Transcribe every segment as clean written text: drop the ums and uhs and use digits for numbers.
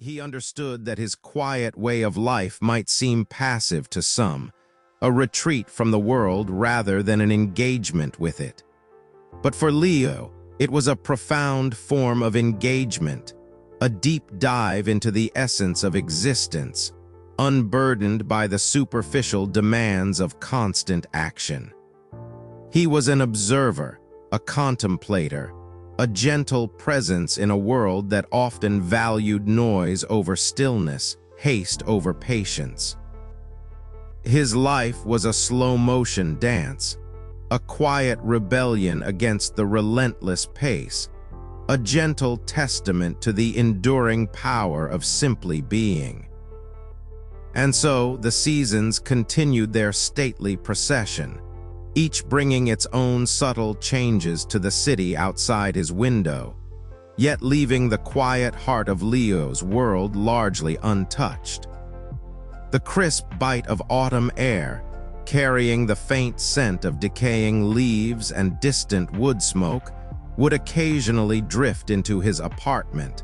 He understood that his quiet way of life might seem passive to some, a retreat from the world rather than an engagement with it. But for Leo, it was a profound form of engagement, a deep dive into the essence of existence, unburdened by the superficial demands of constant action. He was an observer, a contemplator, a gentle presence in a world that often valued noise over stillness, haste over patience. His life was a slow-motion dance, a quiet rebellion against the relentless pace, a gentle testament to the enduring power of simply being. And so the seasons continued their stately procession, each bringing its own subtle changes to the city outside his window, yet leaving the quiet heart of Leo's world largely untouched. The crisp bite of autumn air, carrying the faint scent of decaying leaves and distant wood smoke, would occasionally drift into his apartment,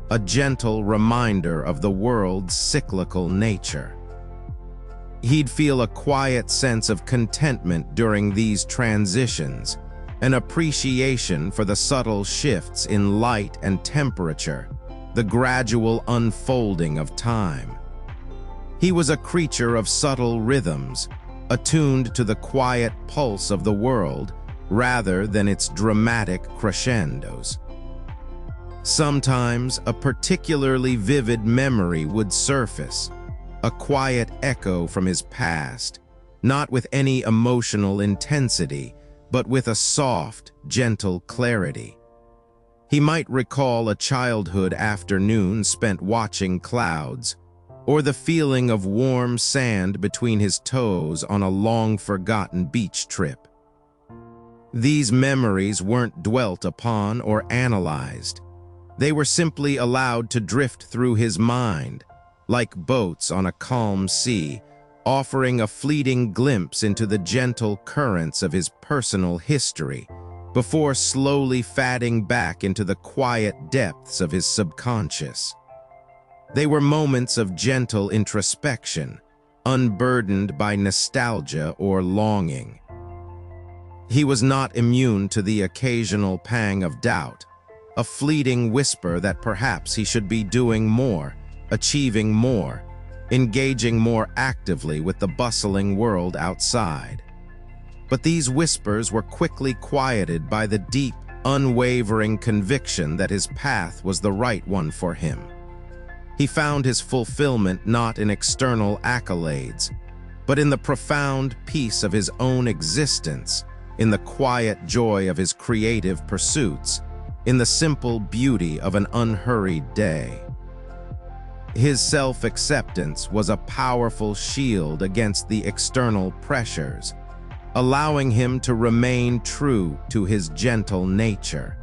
a gentle reminder of the world's cyclical nature. He'd feel a quiet sense of contentment during these transitions, an appreciation for the subtle shifts in light and temperature, the gradual unfolding of time. He was a creature of subtle rhythms, attuned to the quiet pulse of the world rather than its dramatic crescendos. Sometimes a particularly vivid memory would surface, a quiet echo from his past, not with any emotional intensity, but with a soft, gentle clarity. He might recall a childhood afternoon spent watching clouds, or the feeling of warm sand between his toes on a long-forgotten beach trip. These memories weren't dwelt upon or analyzed. They were simply allowed to drift through his mind, like boats on a calm sea, offering a fleeting glimpse into the gentle currents of his personal history, before slowly fading back into the quiet depths of his subconscious. They were moments of gentle introspection, unburdened by nostalgia or longing. He was not immune to the occasional pang of doubt, a fleeting whisper that perhaps he should be doing more, achieving more, engaging more actively with the bustling world outside. But these whispers were quickly quieted by the deep, unwavering conviction that his path was the right one for him. He found his fulfillment not in external accolades, but in the profound peace of his own existence, in the quiet joy of his creative pursuits, in the simple beauty of an unhurried day. His self-acceptance was a powerful shield against the external pressures, allowing him to remain true to his gentle nature.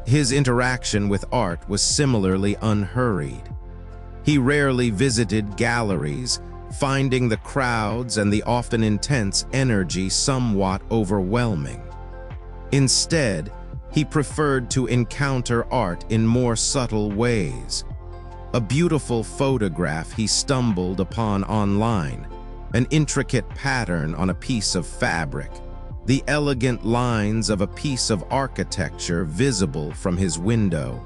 His interaction with art was similarly unhurried. He rarely visited galleries, finding the crowds and the often intense energy somewhat overwhelming. Instead, he preferred to encounter art in more subtle ways. A beautiful photograph he stumbled upon online, an intricate pattern on a piece of fabric, the elegant lines of a piece of architecture visible from his window.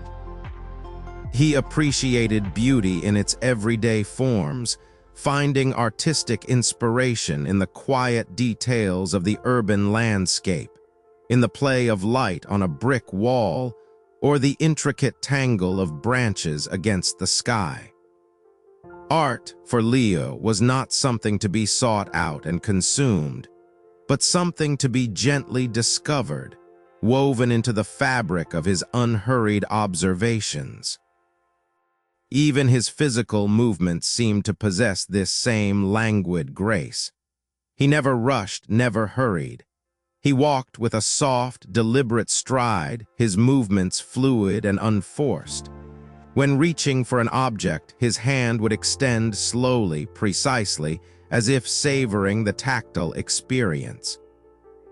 He appreciated beauty in its everyday forms, finding artistic inspiration in the quiet details of the urban landscape, in the play of light on a brick wall, or the intricate tangle of branches against the sky. Art, for Leo, was not something to be sought out and consumed, but something to be gently discovered, woven into the fabric of his unhurried observations. Even his physical movements seemed to possess this same languid grace. He never rushed, never hurried. He walked with a soft, deliberate stride, his movements fluid and unforced. When reaching for an object, his hand would extend slowly, precisely, as if savoring the tactile experience.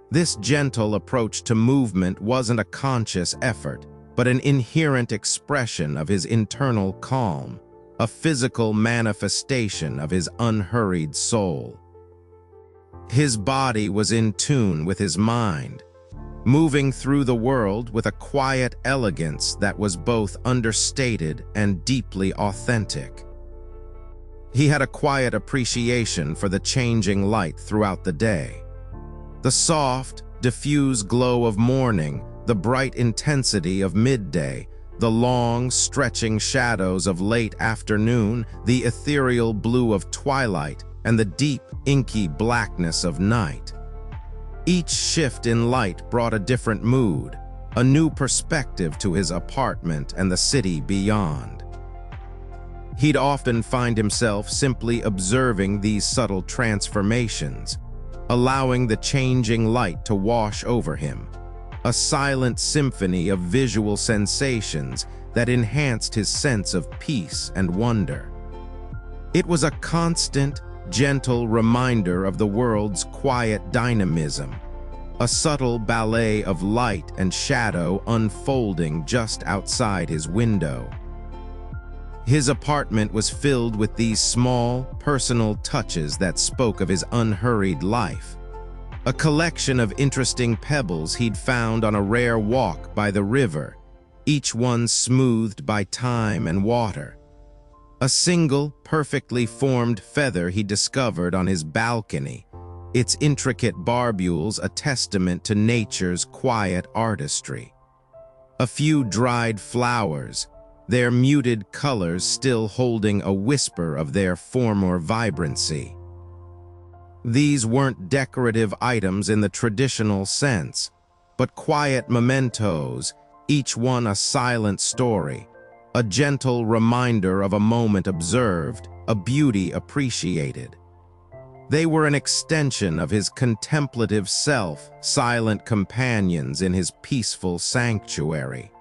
This gentle approach to movement wasn't a conscious effort. but an inherent expression of his internal calm, a physical manifestation of his unhurried soul. His body was in tune with his mind, moving through the world with a quiet elegance that was both understated and deeply authentic. He had a quiet appreciation for the changing light throughout the day. The soft, diffuse glow of morning, the bright intensity of midday, the long, stretching shadows of late afternoon, the ethereal blue of twilight, and the deep, inky blackness of night. Each shift in light brought a different mood, a new perspective to his apartment and the city beyond. He'd often find himself simply observing these subtle transformations, allowing the changing light to wash over him, a silent symphony of visual sensations that enhanced his sense of peace and wonder. It was a constant, gentle reminder of the world's quiet dynamism, a subtle ballet of light and shadow unfolding just outside his window. His apartment was filled with these small, personal touches that spoke of his unhurried life. A collection of interesting pebbles he'd found on a rare walk by the river, each one smoothed by time and water. A single, perfectly formed feather he discovered on his balcony, its intricate barbules a testament to nature's quiet artistry. A few dried flowers, their muted colors still holding a whisper of their former vibrancy. These weren't decorative items in the traditional sense, but quiet mementos, each one a silent story, a gentle reminder of a moment observed, a beauty appreciated. They were an extension of his contemplative self, silent companions in his peaceful sanctuary.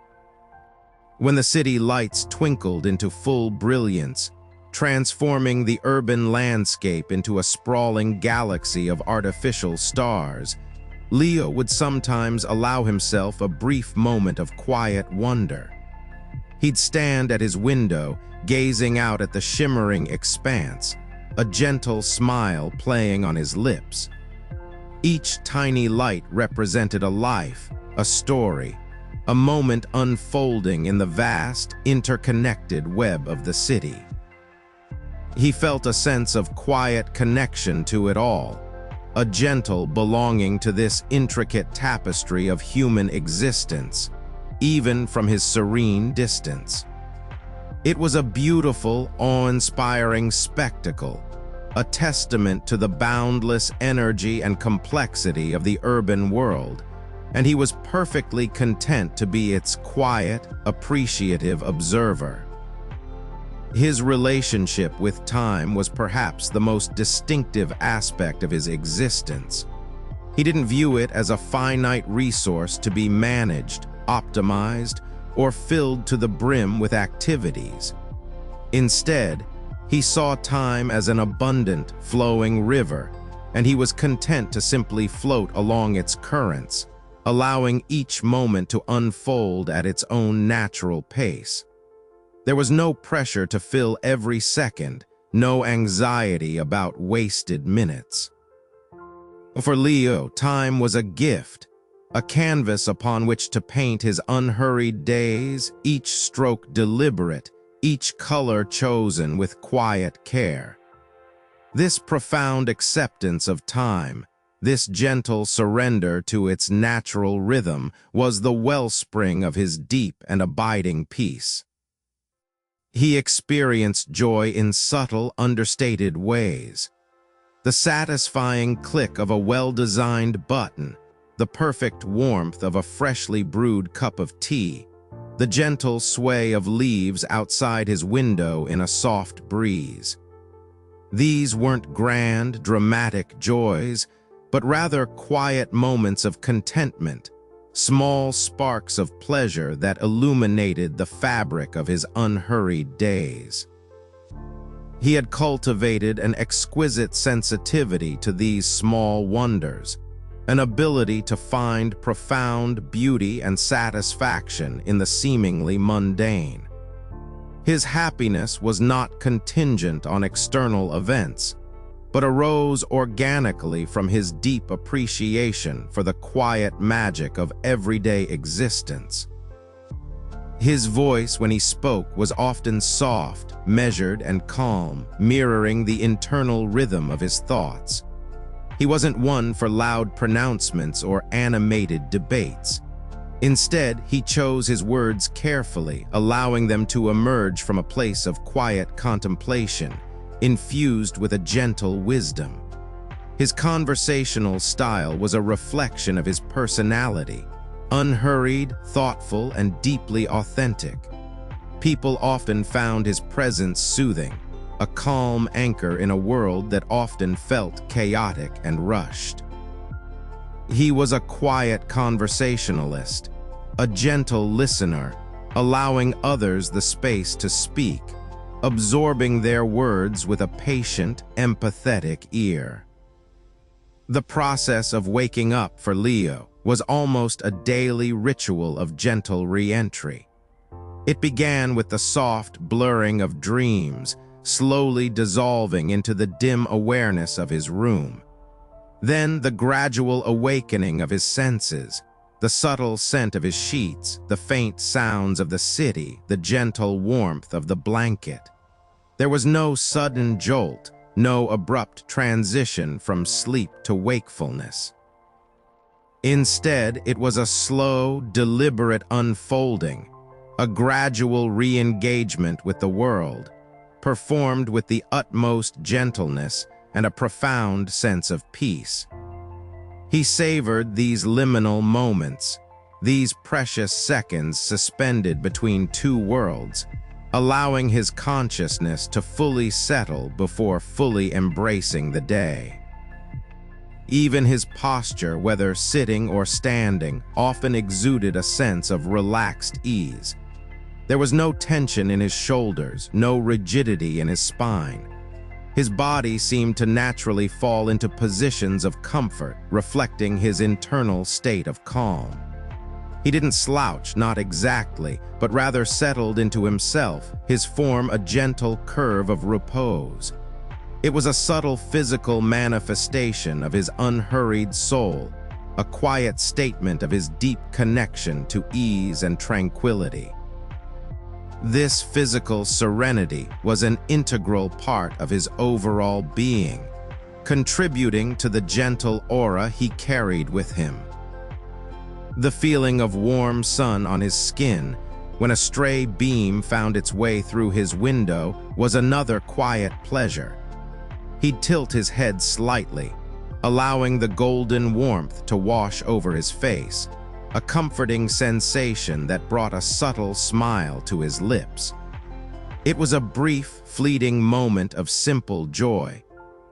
When the city lights twinkled into full brilliance, transforming the urban landscape into a sprawling galaxy of artificial stars, Leo would sometimes allow himself a brief moment of quiet wonder. He'd stand at his window, gazing out at the shimmering expanse, a gentle smile playing on his lips. Each tiny light represented a life, a story, a moment unfolding in the vast, interconnected web of the city. He felt a sense of quiet connection to it all, a gentle belonging to this intricate tapestry of human existence, even from his serene distance. It was a beautiful, awe-inspiring spectacle, a testament to the boundless energy and complexity of the urban world, and he was perfectly content to be its quiet, appreciative observer. His relationship with time was perhaps the most distinctive aspect of his existence. He didn't view it as a finite resource to be managed, optimized, or filled to the brim with activities. Instead, he saw time as an abundant, flowing river, and he was content to simply float along its currents, allowing each moment to unfold at its own natural pace. There was no pressure to fill every second, no anxiety about wasted minutes. For Leo, time was a gift, a canvas upon which to paint his unhurried days, each stroke deliberate, each color chosen with quiet care. This profound acceptance of time, this gentle surrender to its natural rhythm, was the wellspring of his deep and abiding peace. He experienced joy in subtle, understated ways. The satisfying click of a well-designed button, the perfect warmth of a freshly brewed cup of tea, the gentle sway of leaves outside his window in a soft breeze. These weren't grand, dramatic joys, but rather quiet moments of contentment, small sparks of pleasure that illuminated the fabric of his unhurried days. He had cultivated an exquisite sensitivity to these small wonders, an ability to find profound beauty and satisfaction in the seemingly mundane. His happiness was not contingent on external events, but arose organically from his deep appreciation for the quiet magic of everyday existence. His voice, when he spoke, was often soft, measured, and calm, mirroring the internal rhythm of his thoughts. He wasn't one for loud pronouncements or animated debates. Instead, he chose his words carefully, allowing them to emerge from a place of quiet contemplation, infused with a gentle wisdom. His conversational style was a reflection of his personality, unhurried, thoughtful, and deeply authentic. People often found his presence soothing, a calm anchor in a world that often felt chaotic and rushed. He was a quiet conversationalist, a gentle listener, allowing others the space to speak, absorbing their words with a patient, empathetic ear. The process of waking up for Leo was almost a daily ritual of gentle re-entry. It began with the soft blurring of dreams, slowly dissolving into the dim awareness of his room. Then the gradual awakening of his senses, the subtle scent of his sheets, the faint sounds of the city, the gentle warmth of the blanket. There was no sudden jolt, no abrupt transition from sleep to wakefulness. Instead, it was a slow, deliberate unfolding, a gradual re-engagement with the world, performed with the utmost gentleness and a profound sense of peace. He savored these liminal moments, these precious seconds suspended between two worlds, allowing his consciousness to fully settle before fully embracing the day. Even his posture, whether sitting or standing, often exuded a sense of relaxed ease. There was no tension in his shoulders, no rigidity in his spine. His body seemed to naturally fall into positions of comfort, reflecting his internal state of calm. He didn't slouch, not exactly, but rather settled into himself, his form a gentle curve of repose. It was a subtle physical manifestation of his unhurried soul, a quiet statement of his deep connection to ease and tranquility. This physical serenity was an integral part of his overall being, contributing to the gentle aura he carried with him. The feeling of warm sun on his skin when a stray beam found its way through his window was another quiet pleasure. He'd tilt his head slightly, allowing the golden warmth to wash over his face, a comforting sensation that brought a subtle smile to his lips. It was a brief, fleeting moment of simple joy,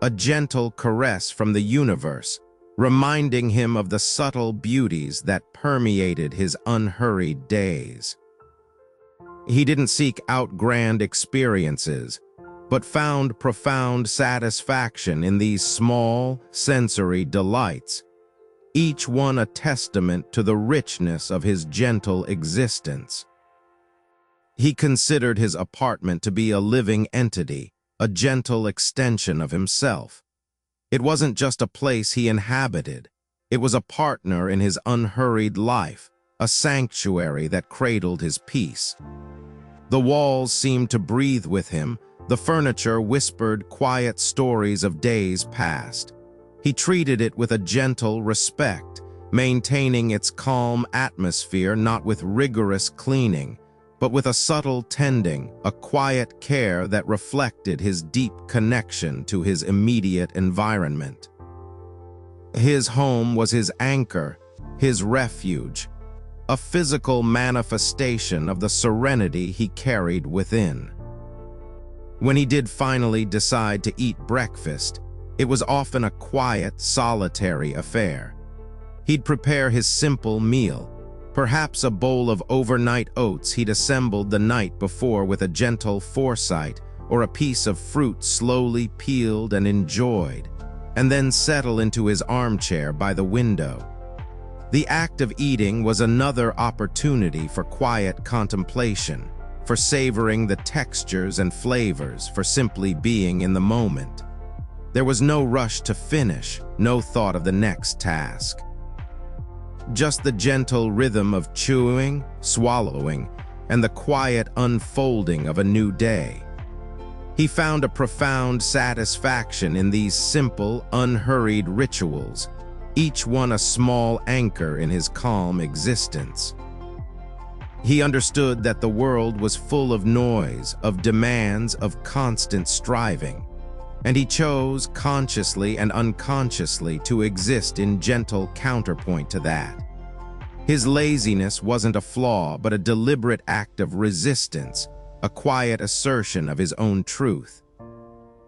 a gentle caress from the universe, reminding him of the subtle beauties that permeated his unhurried days. He didn't seek out grand experiences, but found profound satisfaction in these small, sensory delights, each one a testament to the richness of his gentle existence. He considered his apartment to be a living entity, a gentle extension of himself. It wasn't just a place he inhabited, it was a partner in his unhurried life, a sanctuary that cradled his peace. The walls seemed to breathe with him, the furniture whispered quiet stories of days past. He treated it with a gentle respect, maintaining its calm atmosphere not with rigorous cleaning, but with a subtle tending, a quiet care that reflected his deep connection to his immediate environment. His home was his anchor, his refuge, a physical manifestation of the serenity he carried within. When he did finally decide to eat breakfast, it was often a quiet, solitary affair. He'd prepare his simple meal, perhaps a bowl of overnight oats he'd assembled the night before with a gentle foresight, or a piece of fruit slowly peeled and enjoyed. and then settle into his armchair by the window. The act of eating was another opportunity for quiet contemplation, for savoring the textures and flavors, for simply being in the moment. There was no rush to finish, no thought of the next task. Just the gentle rhythm of chewing, swallowing, and the quiet unfolding of a new day. He found a profound satisfaction in these simple, unhurried rituals, each one a small anchor in his calm existence. He understood that the world was full of noise, of demands, of constant striving, and he chose, consciously and unconsciously, to exist in gentle counterpoint to that. His laziness wasn't a flaw, but a deliberate act of resistance, a quiet assertion of his own truth.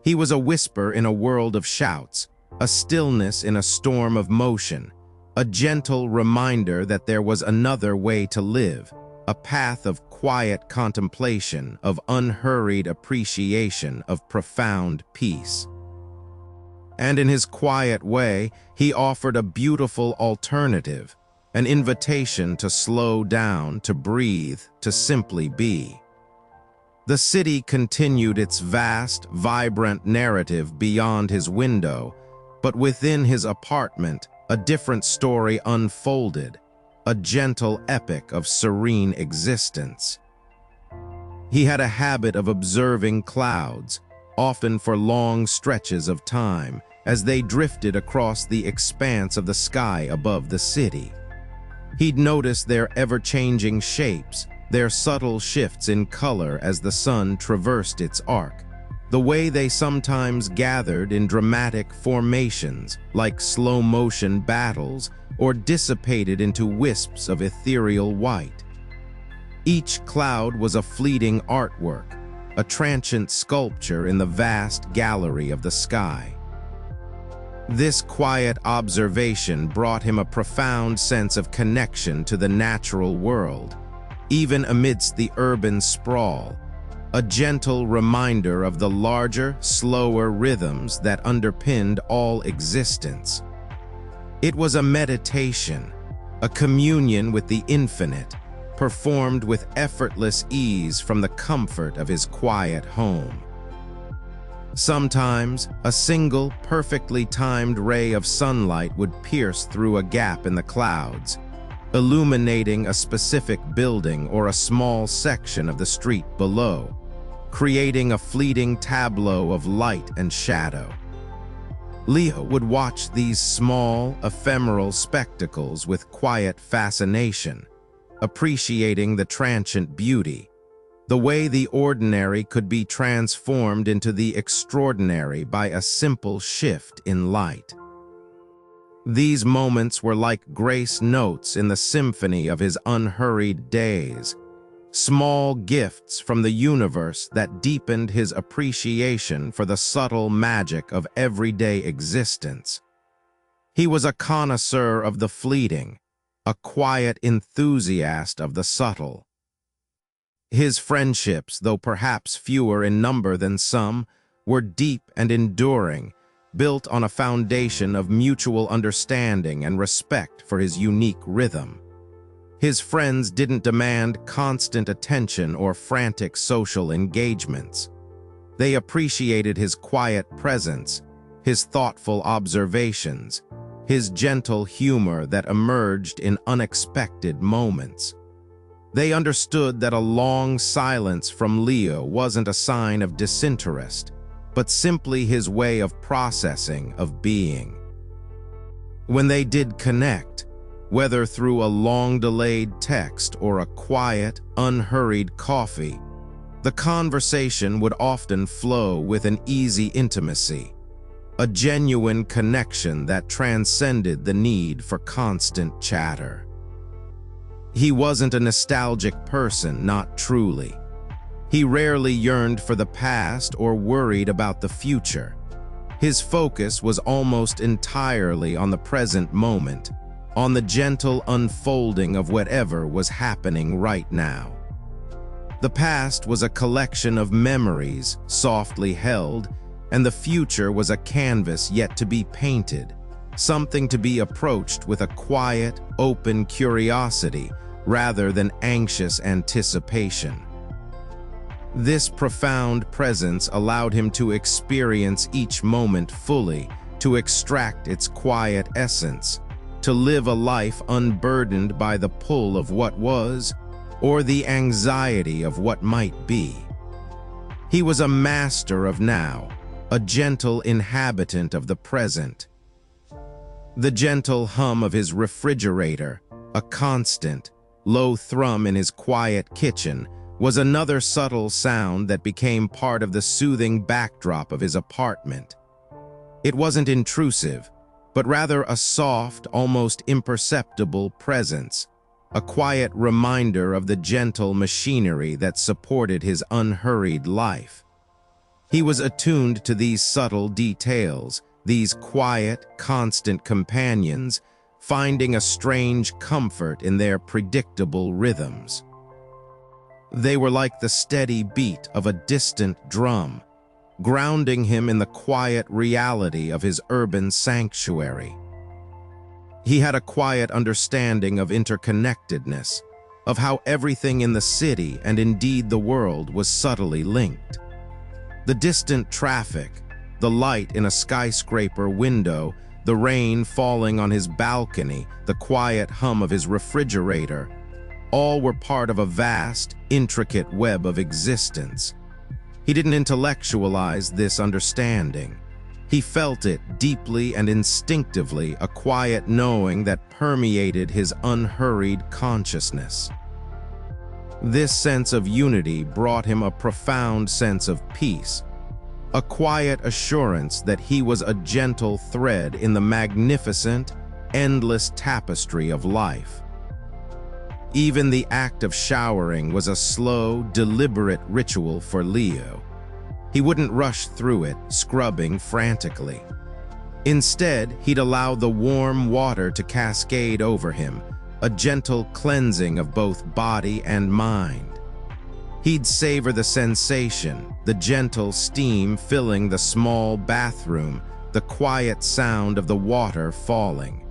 He was a whisper in a world of shouts, a stillness in a storm of motion, a gentle reminder that there was another way to live, a path of quiet contemplation, of unhurried appreciation, of profound peace. And in his quiet way, he offered a beautiful alternative, an invitation to slow down, to breathe, to simply be. The city continued its vast, vibrant narrative beyond his window, but within his apartment, a different story unfolded, a gentle epic of serene existence. He had a habit of observing clouds, often for long stretches of time, as they drifted across the expanse of the sky above the city. He'd notice their ever-changing shapes, their subtle shifts in color as the sun traversed its arc, the way they sometimes gathered in dramatic formations, like slow-motion battles, or dissipated into wisps of ethereal white. Each cloud was a fleeting artwork, a transient sculpture in the vast gallery of the sky. This quiet observation brought him a profound sense of connection to the natural world, even amidst the urban sprawl, a gentle reminder of the larger, slower rhythms that underpinned all existence. It was a meditation, a communion with the infinite, performed with effortless ease from the comfort of his quiet home. Sometimes, a single, perfectly timed ray of sunlight would pierce through a gap in the clouds, illuminating a specific building or a small section of the street below, creating a fleeting tableau of light and shadow. Leo would watch these small, ephemeral spectacles with quiet fascination, appreciating the transient beauty, the way the ordinary could be transformed into the extraordinary by a simple shift in light. These moments were like grace notes in the symphony of his unhurried days, small gifts from the universe that deepened his appreciation for the subtle magic of everyday existence. He was a connoisseur of the fleeting, a quiet enthusiast of the subtle. His friendships, though perhaps fewer in number than some, were deep and enduring, built on a foundation of mutual understanding and respect for his unique rhythm. His friends didn't demand constant attention or frantic social engagements. They appreciated his quiet presence, his thoughtful observations, his gentle humor that emerged in unexpected moments. They understood that a long silence from Leo wasn't a sign of disinterest, but simply his way of processing, of being. When they did connect, whether through a long-delayed text or a quiet, unhurried coffee, the conversation would often flow with an easy intimacy, a genuine connection that transcended the need for constant chatter. He wasn't a nostalgic person, not truly. He rarely yearned for the past or worried about the future. His focus was almost entirely on the present moment, on the gentle unfolding of whatever was happening right now. The past was a collection of memories, softly held, and the future was a canvas yet to be painted, something to be approached with a quiet, open curiosity rather than anxious anticipation. This profound presence allowed him to experience each moment fully, to extract its quiet essence, to live a life unburdened by the pull of what was or the anxiety of what might be. He was a master of now, a gentle inhabitant of the present. The gentle hum of his refrigerator, a constant, low thrum in his quiet kitchen, was another subtle sound that became part of the soothing backdrop of his apartment. It wasn't intrusive, but rather a soft, almost imperceptible presence, a quiet reminder of the gentle machinery that supported his unhurried life. He was attuned to these subtle details, these quiet, constant companions, finding a strange comfort in their predictable rhythms. They were like the steady beat of a distant drum, grounding him in the quiet reality of his urban sanctuary. He had a quiet understanding of interconnectedness, of how everything in the city and indeed the world was subtly linked. The distant traffic, the light in a skyscraper window, the rain falling on his balcony, the quiet hum of his refrigerator, all were part of a vast, intricate web of existence. He didn't intellectualize this understanding. He felt it deeply and instinctively, a quiet knowing that permeated his unhurried consciousness. This sense of unity brought him a profound sense of peace, a quiet assurance that he was a gentle thread in the magnificent, endless tapestry of life. Even the act of showering was a slow, deliberate ritual for Leo. He wouldn't rush through it, scrubbing frantically. Instead, he'd allow the warm water to cascade over him, a gentle cleansing of both body and mind. He'd savor the sensation, the gentle steam filling the small bathroom, the quiet sound of the water falling.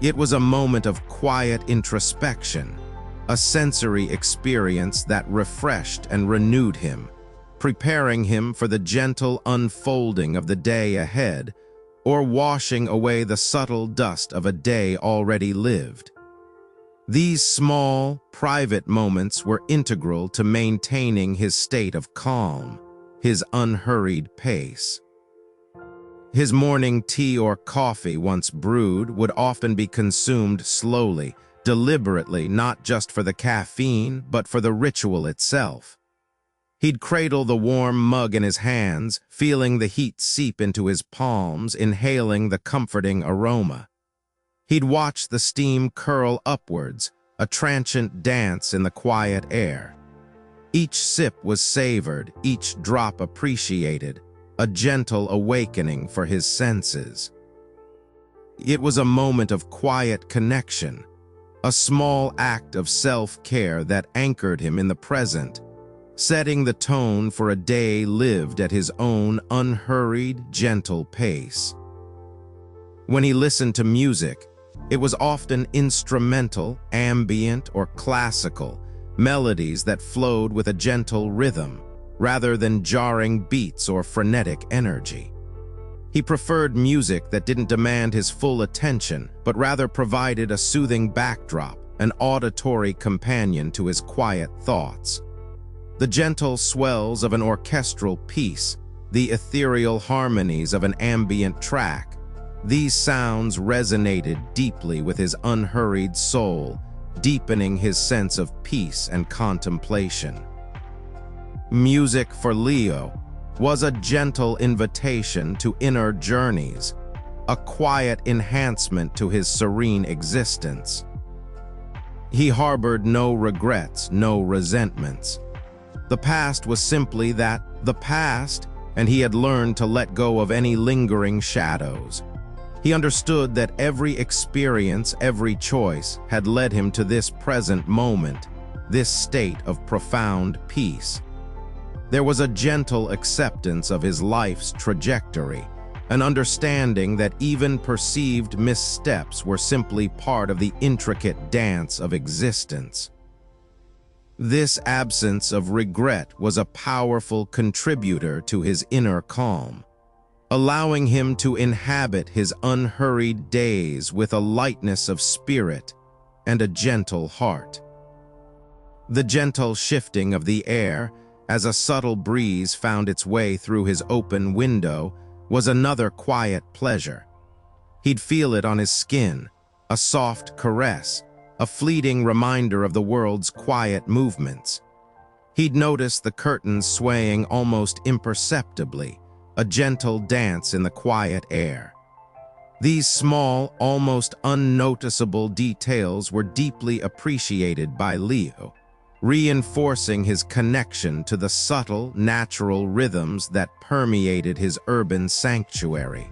It was a moment of quiet introspection, a sensory experience that refreshed and renewed him, preparing him for the gentle unfolding of the day ahead, or washing away the subtle dust of a day already lived. These small, private moments were integral to maintaining his state of calm, his unhurried pace. His morning tea or coffee, once brewed, would often be consumed slowly, deliberately, not just for the caffeine, but for the ritual itself. He'd cradle the warm mug in his hands, feeling the heat seep into his palms, inhaling the comforting aroma. He'd watch the steam curl upwards, a transient dance in the quiet air. Each sip was savored, each drop appreciated, a gentle awakening for his senses. It was a moment of quiet connection, a small act of self-care that anchored him in the present, setting the tone for a day lived at his own unhurried, gentle pace. When he listened to music, it was often instrumental, ambient, or classical, melodies that flowed with a gentle rhythm, rather than jarring beats or frenetic energy. He preferred music that didn't demand his full attention, but rather provided a soothing backdrop, an auditory companion to his quiet thoughts. The gentle swells of an orchestral piece, the ethereal harmonies of an ambient track, these sounds resonated deeply with his unhurried soul, deepening his sense of peace and contemplation. Music for Leo was a gentle invitation to inner journeys, a quiet enhancement to his serene existence. He harbored no regrets, no resentments. The past was simply that, the past, and he had learned to let go of any lingering shadows. He understood that every experience, every choice, had led him to this present moment, this state of profound peace. There was a gentle acceptance of his life's trajectory, an understanding that even perceived missteps were simply part of the intricate dance of existence. This absence of regret was a powerful contributor to his inner calm, allowing him to inhabit his unhurried days with a lightness of spirit and a gentle heart. The gentle shifting of the air, as a subtle breeze found its way through his open window, was another quiet pleasure. He'd feel it on his skin, a soft caress, a fleeting reminder of the world's quiet movements. He'd notice the curtains swaying almost imperceptibly, a gentle dance in the quiet air. These small, almost unnoticeable details were deeply appreciated by Leo, reinforcing his connection to the subtle, natural rhythms that permeated his urban sanctuary.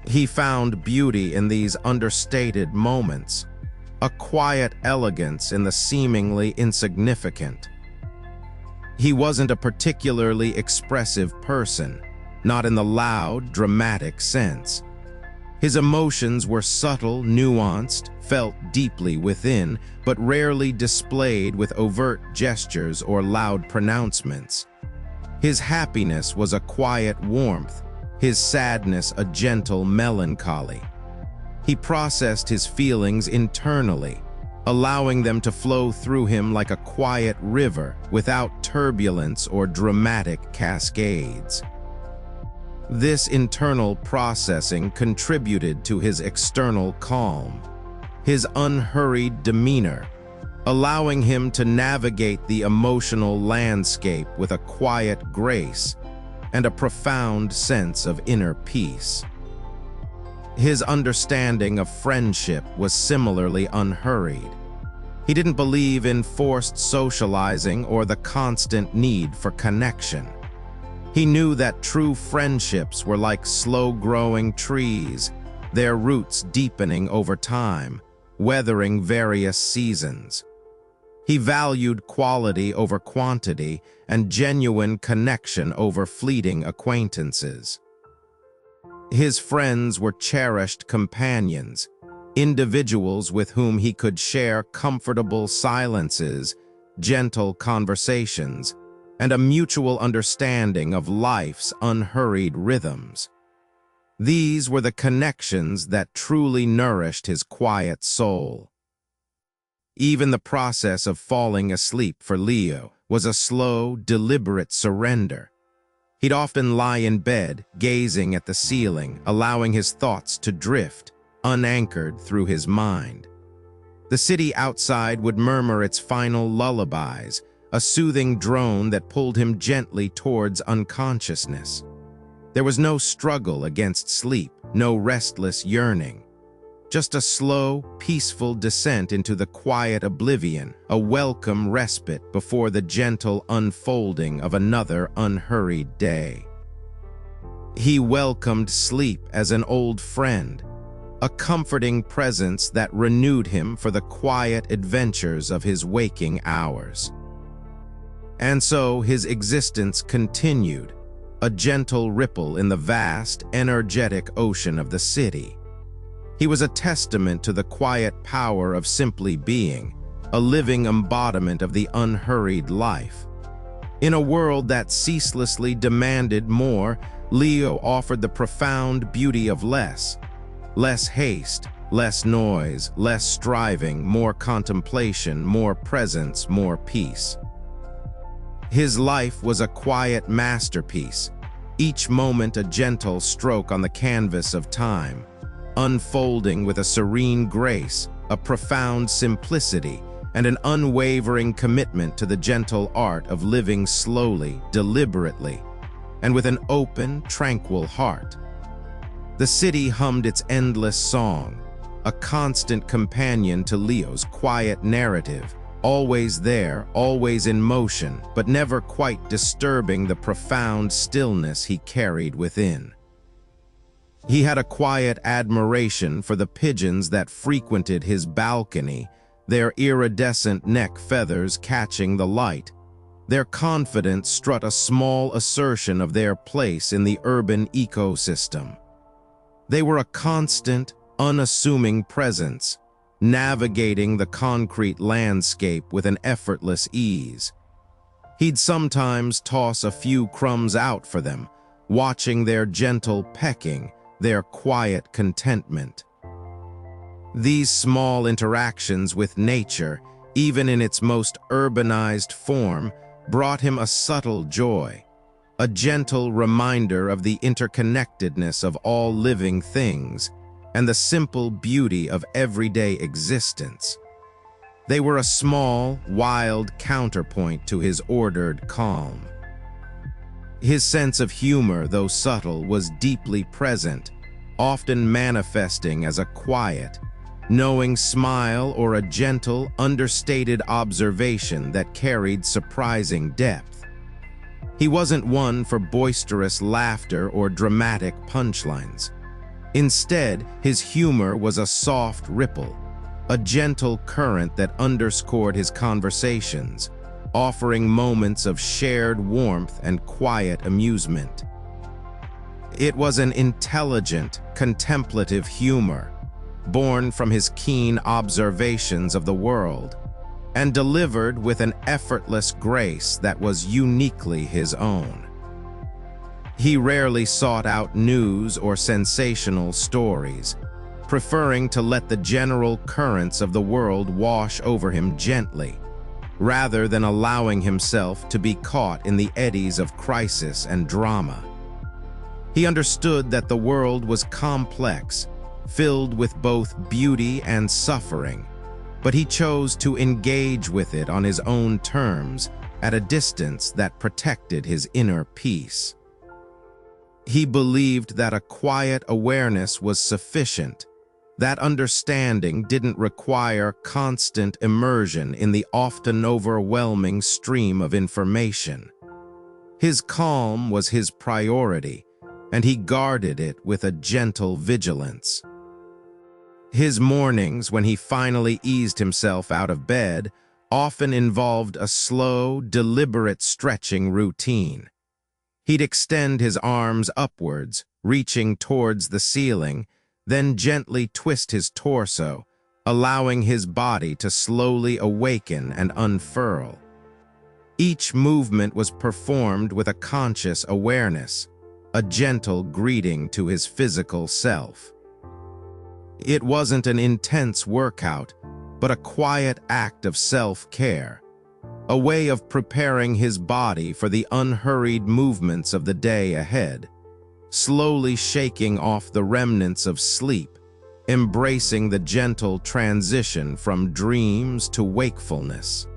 He found beauty in these understated moments, a quiet elegance in the seemingly insignificant. He wasn't a particularly expressive person, not in the loud, dramatic sense. His emotions were subtle, nuanced, felt deeply within, but rarely displayed with overt gestures or loud pronouncements. His happiness was a quiet warmth, his sadness a gentle melancholy. He processed his feelings internally, allowing them to flow through him like a quiet river without turbulence or dramatic cascades. This internal processing contributed to his external calm, his unhurried demeanor, allowing him to navigate the emotional landscape with a quiet grace and a profound sense of inner peace. His understanding of friendship was similarly unhurried. He didn't believe in forced socializing or the constant need for connection. He knew that true friendships were like slow-growing trees, their roots deepening over time, weathering various seasons. He valued quality over quantity and genuine connection over fleeting acquaintances. His friends were cherished companions, individuals with whom he could share comfortable silences, gentle conversations, and a mutual understanding of life's unhurried rhythms. These were the connections that truly nourished his quiet soul. Even the process of falling asleep for Leo was a slow, deliberate surrender. He'd often lie in bed, gazing at the ceiling, allowing his thoughts to drift, unanchored through his mind. The city outside would murmur its final lullabies, a soothing drone that pulled him gently towards unconsciousness. There was no struggle against sleep, no restless yearning. Just a slow, peaceful descent into the quiet oblivion, a welcome respite before the gentle unfolding of another unhurried day. He welcomed sleep as an old friend, a comforting presence that renewed him for the quiet adventures of his waking hours. And so his existence continued, a gentle ripple in the vast, energetic ocean of the city. He was a testament to the quiet power of simply being, a living embodiment of the unhurried life. In a world that ceaselessly demanded more, Leo offered the profound beauty of less. Less haste, less noise, less striving, more contemplation, more presence, more peace. His life was a quiet masterpiece, each moment a gentle stroke on the canvas of time, unfolding with a serene grace, a profound simplicity, and an unwavering commitment to the gentle art of living slowly, deliberately, and with an open, tranquil heart. The city hummed its endless song, a constant companion to Leo's quiet narrative, always there, always in motion, but never quite disturbing the profound stillness he carried within. He had a quiet admiration for the pigeons that frequented his balcony, their iridescent neck feathers catching the light, Their confidence strut a small assertion of their place in the urban ecosystem. They were a constant, unassuming presence, navigating the concrete landscape with an effortless ease. He'd sometimes toss a few crumbs out for them, watching their gentle pecking, their quiet contentment. These small interactions with nature, even in its most urbanized form, brought him a subtle joy, a gentle reminder of the interconnectedness of all living things and the simple beauty of everyday existence. They were a small, wild counterpoint to his ordered calm. His sense of humor, though subtle, was deeply present, often manifesting as a quiet, knowing smile or a gentle, understated observation that carried surprising depth. He wasn't one for boisterous laughter or dramatic punchlines. Instead, his humor was a soft ripple, a gentle current that underscored his conversations, offering moments of shared warmth and quiet amusement. It was an intelligent, contemplative humor, born from his keen observations of the world, and delivered with an effortless grace that was uniquely his own. He rarely sought out news or sensational stories, preferring to let the general currents of the world wash over him gently, rather than allowing himself to be caught in the eddies of crisis and drama. He understood that the world was complex, filled with both beauty and suffering, but he chose to engage with it on his own terms at a distance that protected his inner peace. He believed that a quiet awareness was sufficient, that understanding didn't require constant immersion in the often overwhelming stream of information. His calm was his priority, and he guarded it with a gentle vigilance. His mornings, when he finally eased himself out of bed, often involved a slow, deliberate stretching routine. He'd extend his arms upwards, reaching towards the ceiling, then gently twist his torso, allowing his body to slowly awaken and unfurl. Each movement was performed with a conscious awareness, a gentle greeting to his physical self. It wasn't an intense workout, but a quiet act of self-care, a way of preparing his body for the unhurried movements of the day ahead, slowly shaking off the remnants of sleep, embracing the gentle transition from dreams to wakefulness.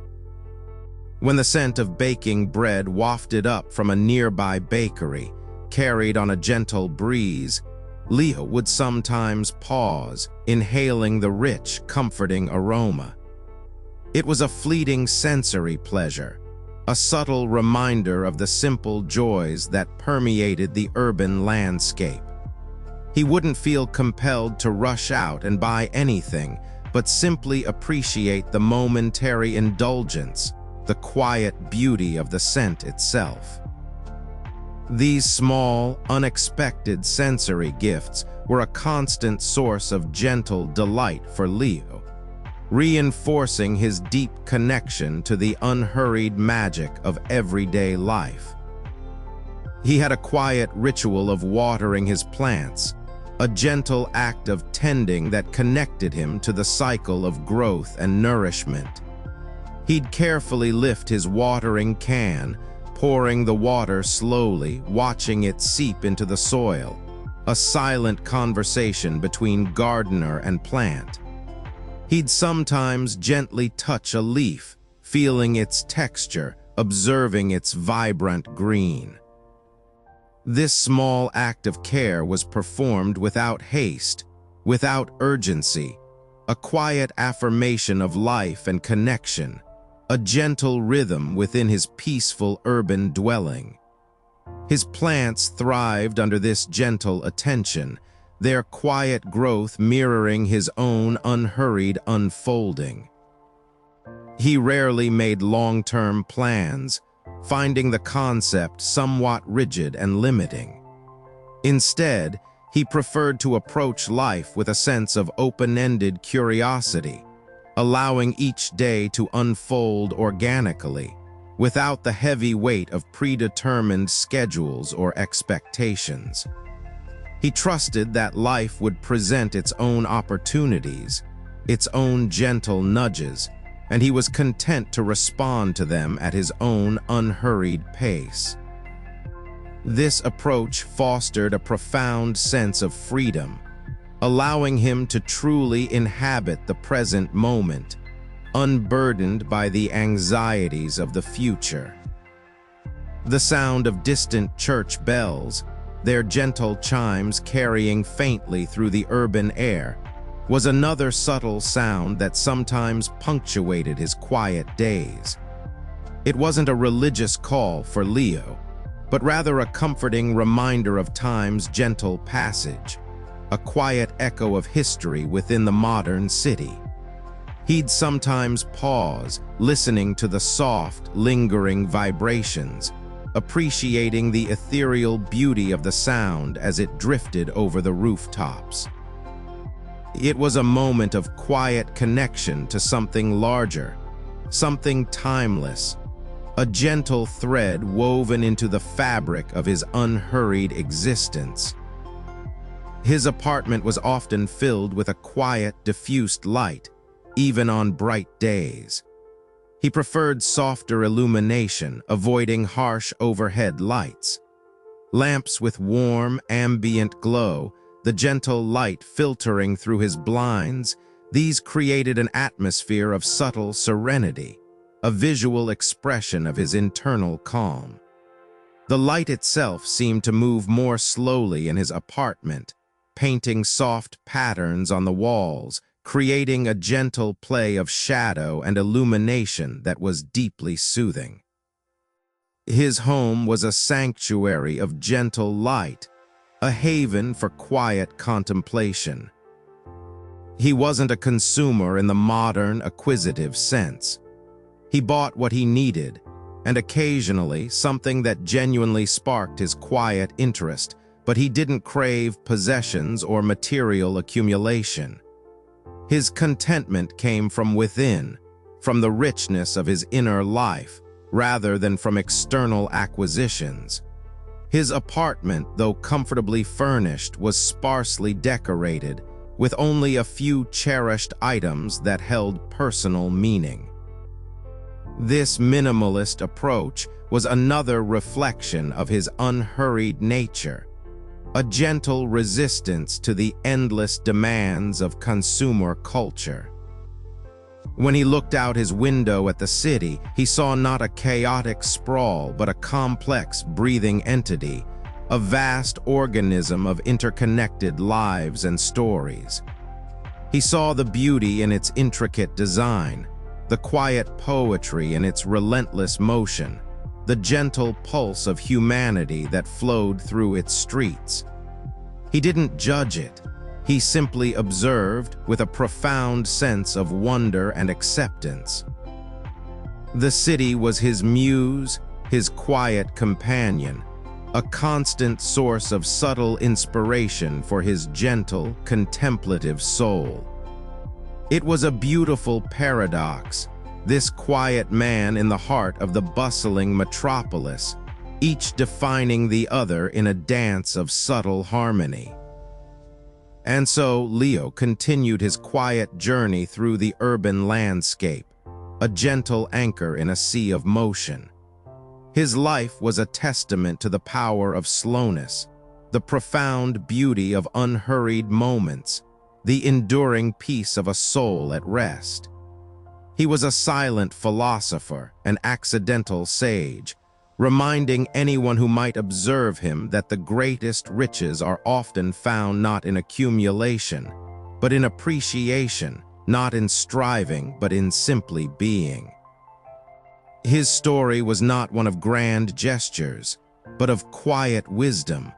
When the scent of baking bread wafted up from a nearby bakery, carried on a gentle breeze, Leo would sometimes pause, inhaling the rich, comforting aroma. It was a fleeting sensory pleasure, a subtle reminder of the simple joys that permeated the urban landscape. He wouldn't feel compelled to rush out and buy anything, but simply appreciate the momentary indulgence, the quiet beauty of the scent itself. These small, unexpected sensory gifts were a constant source of gentle delight for Leo, reinforcing his deep connection to the unhurried magic of everyday life. He had a quiet ritual of watering his plants, a gentle act of tending that connected him to the cycle of growth and nourishment. He'd carefully lift his watering can, pouring the water slowly, watching it seep into the soil, a silent conversation between gardener and plant. He'd sometimes gently touch a leaf, feeling its texture, observing its vibrant green. This small act of care was performed without haste, without urgency, a quiet affirmation of life and connection, a gentle rhythm within his peaceful urban dwelling. His plants thrived under this gentle attention, their quiet growth mirroring his own unhurried unfolding. He rarely made long-term plans, finding the concept somewhat rigid and limiting. Instead, he preferred to approach life with a sense of open-ended curiosity, allowing each day to unfold organically, without the heavy weight of predetermined schedules or expectations. He trusted that life would present its own opportunities, its own gentle nudges, and he was content to respond to them at his own unhurried pace. This approach fostered a profound sense of freedom, allowing him to truly inhabit the present moment, unburdened by the anxieties of the future. The sound of distant church bells, their gentle chimes carrying faintly through the urban air, was another subtle sound that sometimes punctuated his quiet days. It wasn't a religious call for Leo, but rather a comforting reminder of time's gentle passage, a quiet echo of history within the modern city. He'd sometimes pause, listening to the soft, lingering vibrations, appreciating the ethereal beauty of the sound as it drifted over the rooftops. It was a moment of quiet connection to something larger, something timeless, a gentle thread woven into the fabric of his unhurried existence. His apartment was often filled with a quiet, diffused light, even on bright days. He preferred softer illumination, avoiding harsh overhead lights. Lamps with warm, ambient glow, the gentle light filtering through his blinds, these created an atmosphere of subtle serenity, a visual expression of his internal calm. The light itself seemed to move more slowly in his apartment, painting soft patterns on the walls, creating a gentle play of shadow and illumination that was deeply soothing. His home was a sanctuary of gentle light, a haven for quiet contemplation. He wasn't a consumer in the modern, acquisitive sense. He bought what he needed, and occasionally something that genuinely sparked his quiet interest, but he didn't crave possessions or material accumulation. His contentment came from within, from the richness of his inner life, rather than from external acquisitions. His apartment, though comfortably furnished, was sparsely decorated, with only a few cherished items that held personal meaning. This minimalist approach was another reflection of his unhurried nature, a gentle resistance to the endless demands of consumer culture. When he looked out his window at the city, he saw not a chaotic sprawl, but a complex, breathing entity, a vast organism of interconnected lives and stories. He saw the beauty in its intricate design, the quiet poetry in its relentless motion, the gentle pulse of humanity that flowed through its streets. He didn't judge it. He simply observed with a profound sense of wonder and acceptance. The city was his muse, his quiet companion, a constant source of subtle inspiration for his gentle, contemplative soul. It was a beautiful paradox, this quiet man in the heart of the bustling metropolis, each defining the other in a dance of subtle harmony. And so Leo continued his quiet journey through the urban landscape, a gentle anchor in a sea of motion. His life was a testament to the power of slowness, the profound beauty of unhurried moments, the enduring peace of a soul at rest. He was a silent philosopher, an accidental sage, reminding anyone who might observe him that the greatest riches are often found not in accumulation, but in appreciation, not in striving, but in simply being. His story was not one of grand gestures, but of quiet wisdom,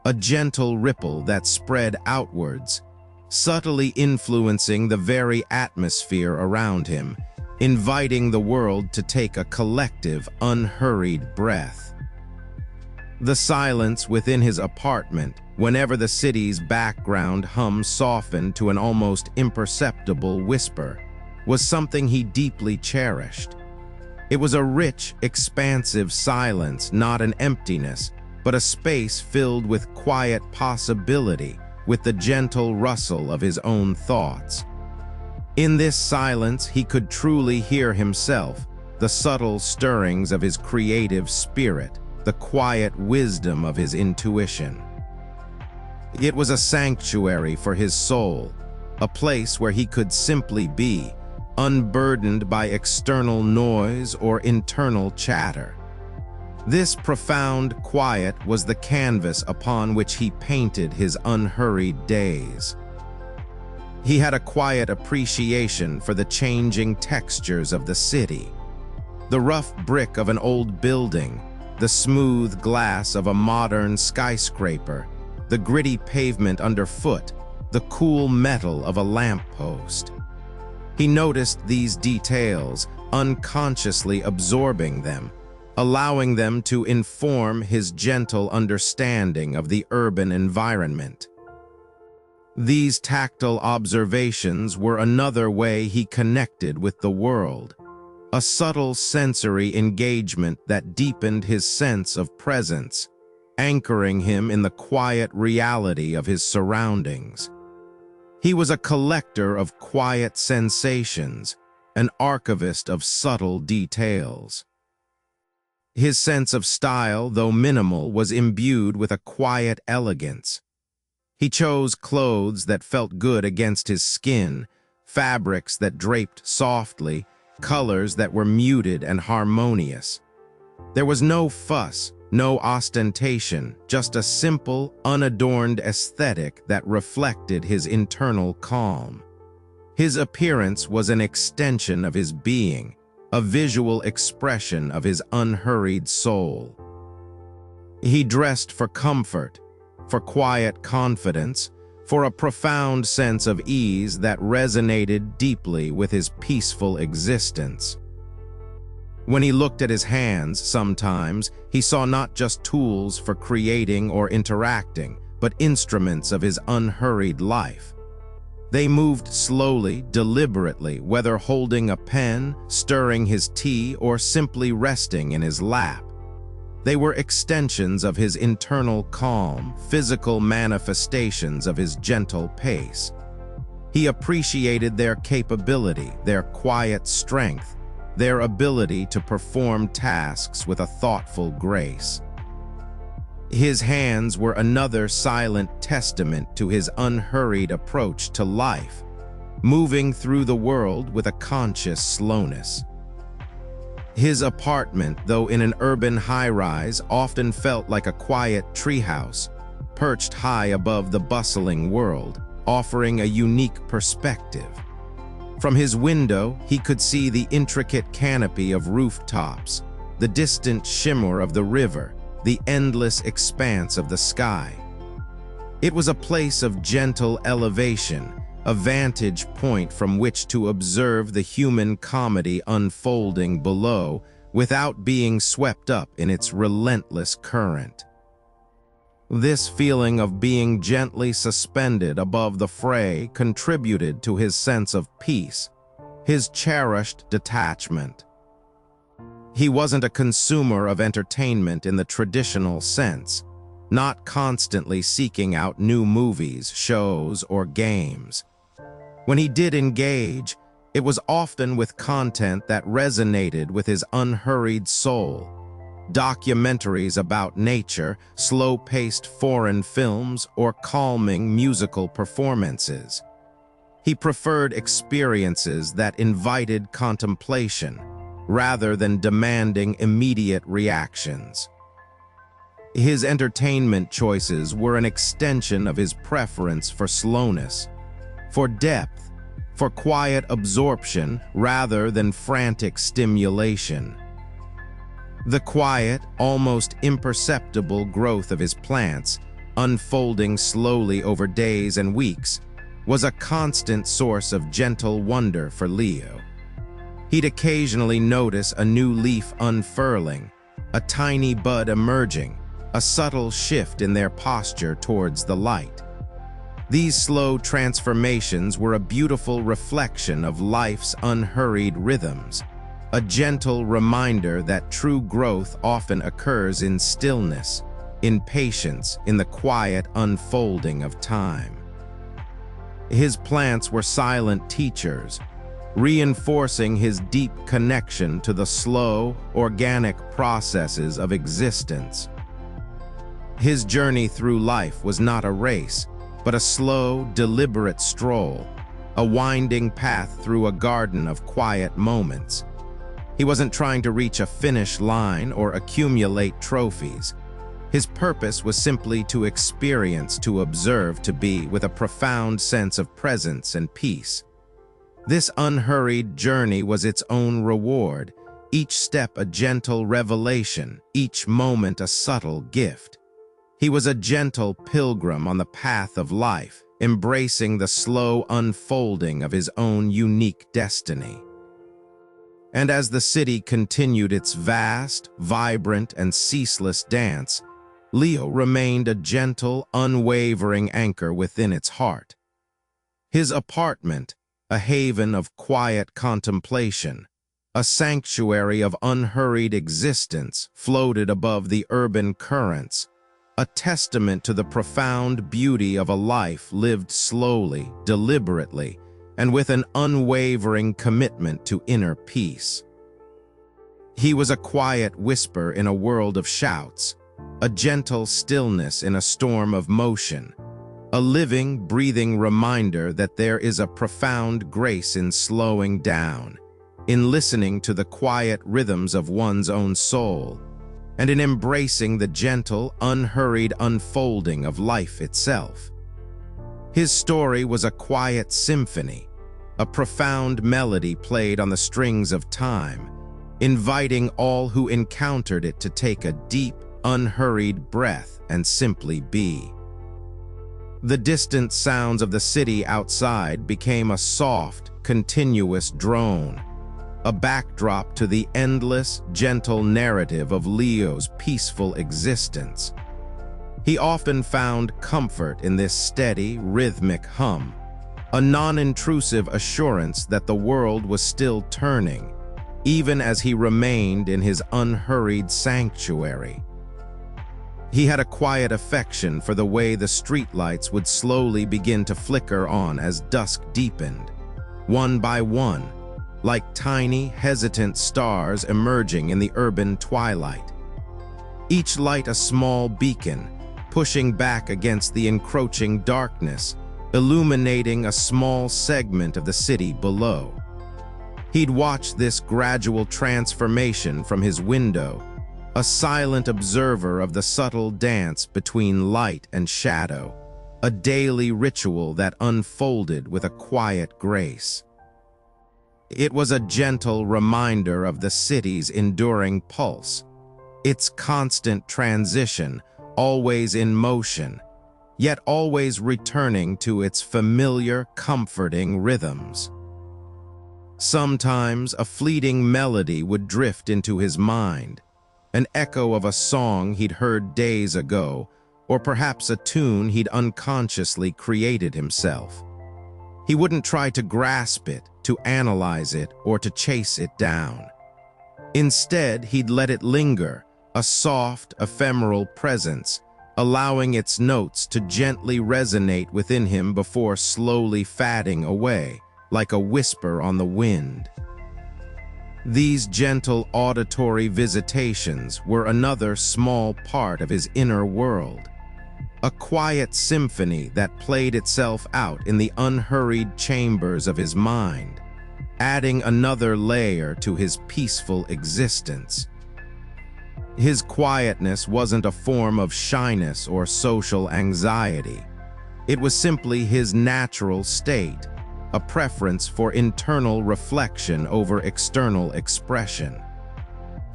a gentle ripple that spread outwards, subtly influencing the very atmosphere around him, inviting the world to take a collective, unhurried breath. The silence within his apartment, whenever the city's background hum softened to an almost imperceptible whisper, was something he deeply cherished. It was a rich, expansive silence, not an emptiness, but a space filled with quiet possibility, with the gentle rustle of his own thoughts. In this silence, he could truly hear himself, the subtle stirrings of his creative spirit, the quiet wisdom of his intuition. It was a sanctuary for his soul, a place where he could simply be, unburdened by external noise or internal chatter. This profound quiet was the canvas upon which he painted his unhurried days. He had a quiet appreciation for the changing textures of the city. The rough brick of an old building, the smooth glass of a modern skyscraper, the gritty pavement underfoot, the cool metal of a lamppost. He noticed these details, unconsciously absorbing them, allowing them to inform his gentle understanding of the urban environment. These tactile observations were another way he connected with the world, a subtle sensory engagement that deepened his sense of presence, anchoring him in the quiet reality of his surroundings. He was a collector of quiet sensations, an archivist of subtle details. His sense of style, though minimal, was imbued with a quiet elegance. He chose clothes that felt good against his skin, fabrics that draped softly, colors that were muted and harmonious. There was no fuss, no ostentation, just a simple, unadorned aesthetic that reflected his internal calm. His appearance was an extension of his being, a visual expression of his unhurried soul. He dressed for comfort, for quiet confidence, for a profound sense of ease that resonated deeply with his peaceful existence. When he looked at his hands, sometimes, he saw not just tools for creating or interacting, but instruments of his unhurried life. They moved slowly, deliberately, whether holding a pen, stirring his tea, or simply resting in his lap. They were extensions of his internal calm, physical manifestations of his gentle pace. He appreciated their capability, their quiet strength, their ability to perform tasks with a thoughtful grace. His hands were another silent testament to his unhurried approach to life, moving through the world with a conscious slowness. His apartment, though in an urban high-rise, often felt like a quiet treehouse, perched high above the bustling world, offering a unique perspective. From his window, he could see the intricate canopy of rooftops, the distant shimmer of the river, the endless expanse of the sky. It was a place of gentle elevation, a vantage point from which to observe the human comedy unfolding below without being swept up in its relentless current. This feeling of being gently suspended above the fray contributed to his sense of peace, his cherished detachment. He wasn't a consumer of entertainment in the traditional sense, not constantly seeking out new movies, shows, or games. When he did engage, it was often with content that resonated with his unhurried soul. Documentaries about nature, slow-paced foreign films, or calming musical performances. He preferred experiences that invited contemplation, rather than demanding immediate reactions. His entertainment choices were an extension of his preference for slowness, for depth, for quiet absorption rather than frantic stimulation. The quiet, almost imperceptible growth of his plants, unfolding slowly over days and weeks, was a constant source of gentle wonder for Leo. He'd occasionally notice a new leaf unfurling, a tiny bud emerging, a subtle shift in their posture towards the light. These slow transformations were a beautiful reflection of life's unhurried rhythms, a gentle reminder that true growth often occurs in stillness, in patience, in the quiet unfolding of time. His plants were silent teachers, reinforcing his deep connection to the slow, organic processes of existence. His journey through life was not a race, but a slow, deliberate stroll, a winding path through a garden of quiet moments. He wasn't trying to reach a finish line or accumulate trophies. His purpose was simply to experience, to observe, to be, with a profound sense of presence and peace. This unhurried journey was its own reward, each step a gentle revelation, each moment a subtle gift. He was a gentle pilgrim on the path of life, embracing the slow unfolding of his own unique destiny. And as the city continued its vast, vibrant, and ceaseless dance, Leo remained a gentle, unwavering anchor within its heart. His apartment, a haven of quiet contemplation, a sanctuary of unhurried existence, floated above the urban currents, a testament to the profound beauty of a life lived slowly, deliberately, and with an unwavering commitment to inner peace. He was a quiet whisper in a world of shouts, a gentle stillness in a storm of motion, a living, breathing reminder that there is a profound grace in slowing down, in listening to the quiet rhythms of one's own soul, and in embracing the gentle, unhurried unfolding of life itself. His story was a quiet symphony, a profound melody played on the strings of time, inviting all who encountered it to take a deep, unhurried breath and simply be. The distant sounds of the city outside became a soft, continuous drone, a backdrop to the endless, gentle narrative of Leo's peaceful existence. He often found comfort in this steady, rhythmic hum, a non-intrusive assurance that the world was still turning, even as he remained in his unhurried sanctuary. He had a quiet affection for the way the streetlights would slowly begin to flicker on as dusk deepened, one by one, like tiny, hesitant stars emerging in the urban twilight. Each light a small beacon, pushing back against the encroaching darkness, illuminating a small segment of the city below. He'd watch this gradual transformation from his window, a silent observer of the subtle dance between light and shadow, a daily ritual that unfolded with a quiet grace. It was a gentle reminder of the city's enduring pulse, its constant transition, always in motion, yet always returning to its familiar, comforting rhythms. Sometimes a fleeting melody would drift into his mind, an echo of a song he'd heard days ago, or perhaps a tune he'd unconsciously created himself. He wouldn't try to grasp it, to analyze it, or to chase it down. Instead, he'd let it linger, a soft, ephemeral presence, allowing its notes to gently resonate within him before slowly fading away, like a whisper on the wind. These gentle auditory visitations were another small part of his inner world, a quiet symphony that played itself out in the unhurried chambers of his mind, adding another layer to his peaceful existence. His quietness wasn't a form of shyness or social anxiety. It was simply his natural state, a preference for internal reflection over external expression.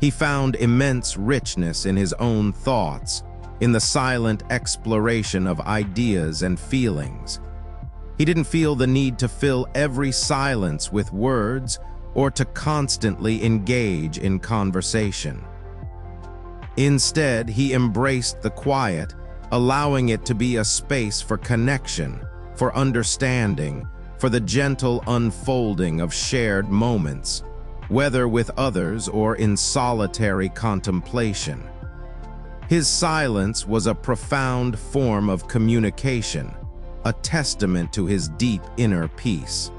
He found immense richness in his own thoughts, in the silent exploration of ideas and feelings. He didn't feel the need to fill every silence with words or to constantly engage in conversation. Instead, he embraced the quiet, allowing it to be a space for connection, for understanding, for the gentle unfolding of shared moments, whether with others or in solitary contemplation. His silence was a profound form of communication, a testament to his deep inner peace.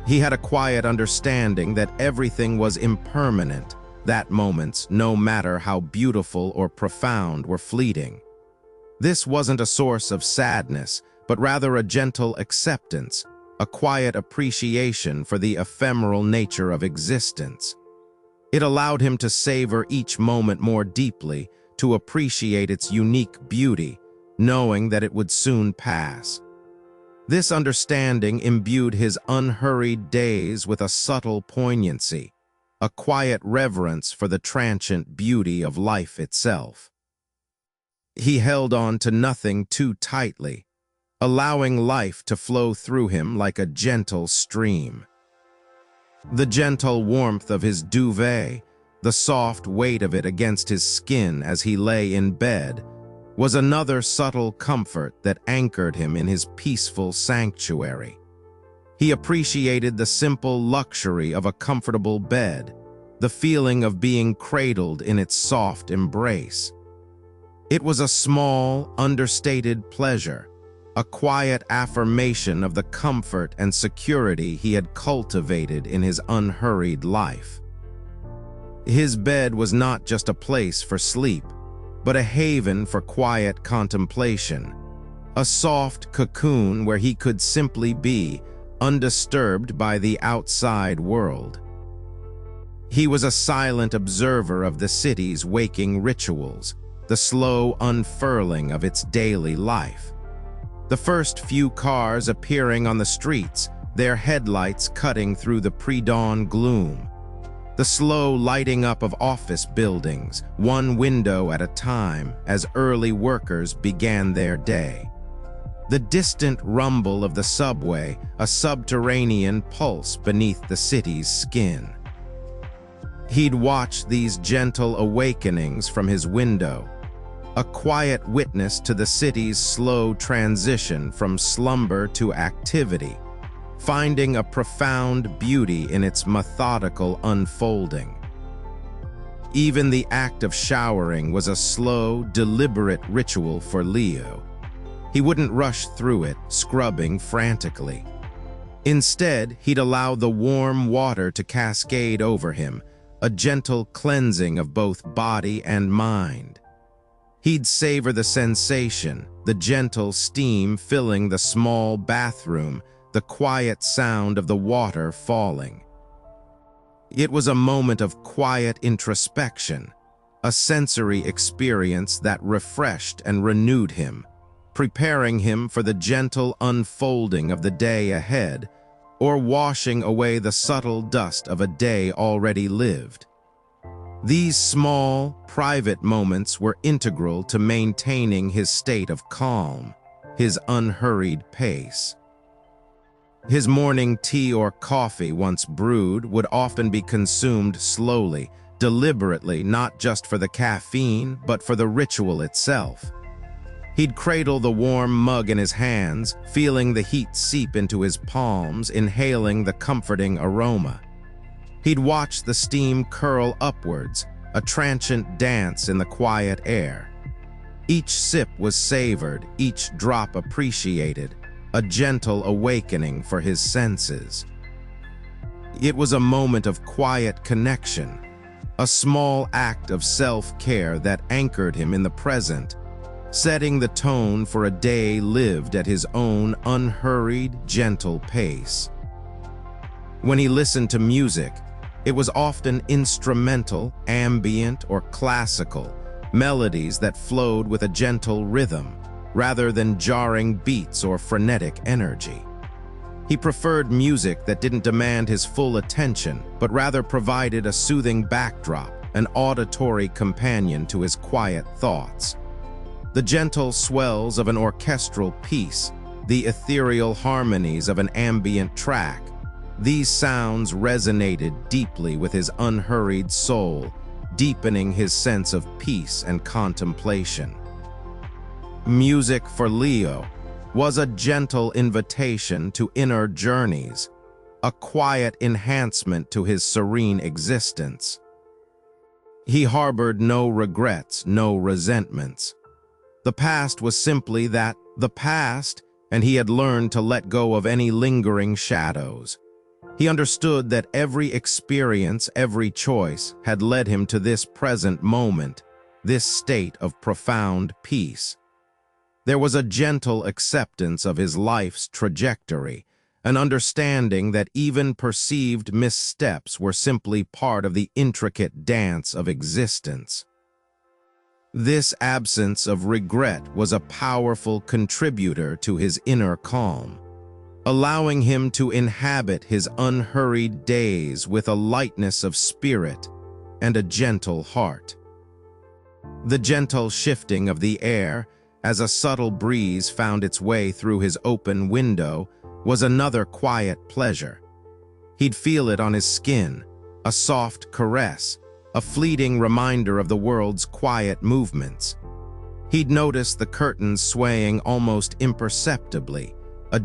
He had a quiet understanding that everything was impermanent, that moments, no matter how beautiful or profound, were fleeting. This wasn't a source of sadness, but rather a gentle acceptance, a quiet appreciation for the ephemeral nature of existence. It allowed him to savor each moment more deeply, to appreciate its unique beauty, knowing that it would soon pass. This understanding imbued his unhurried days with a subtle poignancy, a quiet reverence for the transient beauty of life itself. He held on to nothing too tightly, allowing life to flow through him like a gentle stream. The gentle warmth of his duvet, the soft weight of it against his skin as he lay in bed, was another subtle comfort that anchored him in his peaceful sanctuary. He appreciated the simple luxury of a comfortable bed, the feeling of being cradled in its soft embrace. It was a small, understated pleasure, a quiet affirmation of the comfort and security he had cultivated in his unhurried life. His bed was not just a place for sleep, but a haven for quiet contemplation, a soft cocoon where he could simply be, undisturbed by the outside world. He was a silent observer of the city's waking rituals, the slow unfurling of its daily life. The first few cars appearing on the streets, their headlights cutting through the pre-dawn gloom. The slow lighting up of office buildings, one window at a time, as early workers began their day. The distant rumble of the subway, a subterranean pulse beneath the city's skin. He'd watch these gentle awakenings from his window, a quiet witness to the city's slow transition from slumber to activity, finding a profound beauty in its methodical unfolding. Even the act of showering was a slow, deliberate ritual for Leo. He wouldn't rush through it, scrubbing frantically. Instead, he'd allow the warm water to cascade over him, a gentle cleansing of both body and mind. He'd savor the sensation, the gentle steam filling the small bathroom, the quiet sound of the water falling. It was a moment of quiet introspection, a sensory experience that refreshed and renewed him, preparing him for the gentle unfolding of the day ahead, or washing away the subtle dust of a day already lived. These small, private moments were integral to maintaining his state of calm, his unhurried pace. His morning tea or coffee, once brewed, would often be consumed slowly, deliberately, not just for the caffeine, but for the ritual itself. He'd cradle the warm mug in his hands, feeling the heat seep into his palms, inhaling the comforting aroma. He'd watch the steam curl upwards, a transient dance in the quiet air. Each sip was savored, each drop appreciated, a gentle awakening for his senses. It was a moment of quiet connection, a small act of self-care that anchored him in the present, setting the tone for a day lived at his own unhurried, gentle pace. When he listened to music, it was often instrumental, ambient, or classical, melodies that flowed with a gentle rhythm, rather than jarring beats or frenetic energy. He preferred music that didn't demand his full attention, but rather provided a soothing backdrop, an auditory companion to his quiet thoughts. The gentle swells of an orchestral piece, the ethereal harmonies of an ambient track, These sounds resonated deeply with his unhurried soul, deepening his sense of peace and contemplation. Music for Leo was a gentle invitation to inner journeys, a quiet enhancement to his serene existence. He harbored no regrets, no resentments. The past was simply that, the past, and he had learned to let go of any lingering shadows. He understood that every experience, every choice, had led him to this present moment, this state of profound peace. There was a gentle acceptance of his life's trajectory, an understanding that even perceived missteps were simply part of the intricate dance of existence. This absence of regret was a powerful contributor to his inner calm, allowing him to inhabit his unhurried days with a lightness of spirit and a gentle heart. The gentle shifting of the air, as a subtle breeze found its way through his open window, was another quiet pleasure. He'd feel it on his skin, a soft caress, a fleeting reminder of the world's quiet movements. He'd notice the curtains swaying almost imperceptibly, a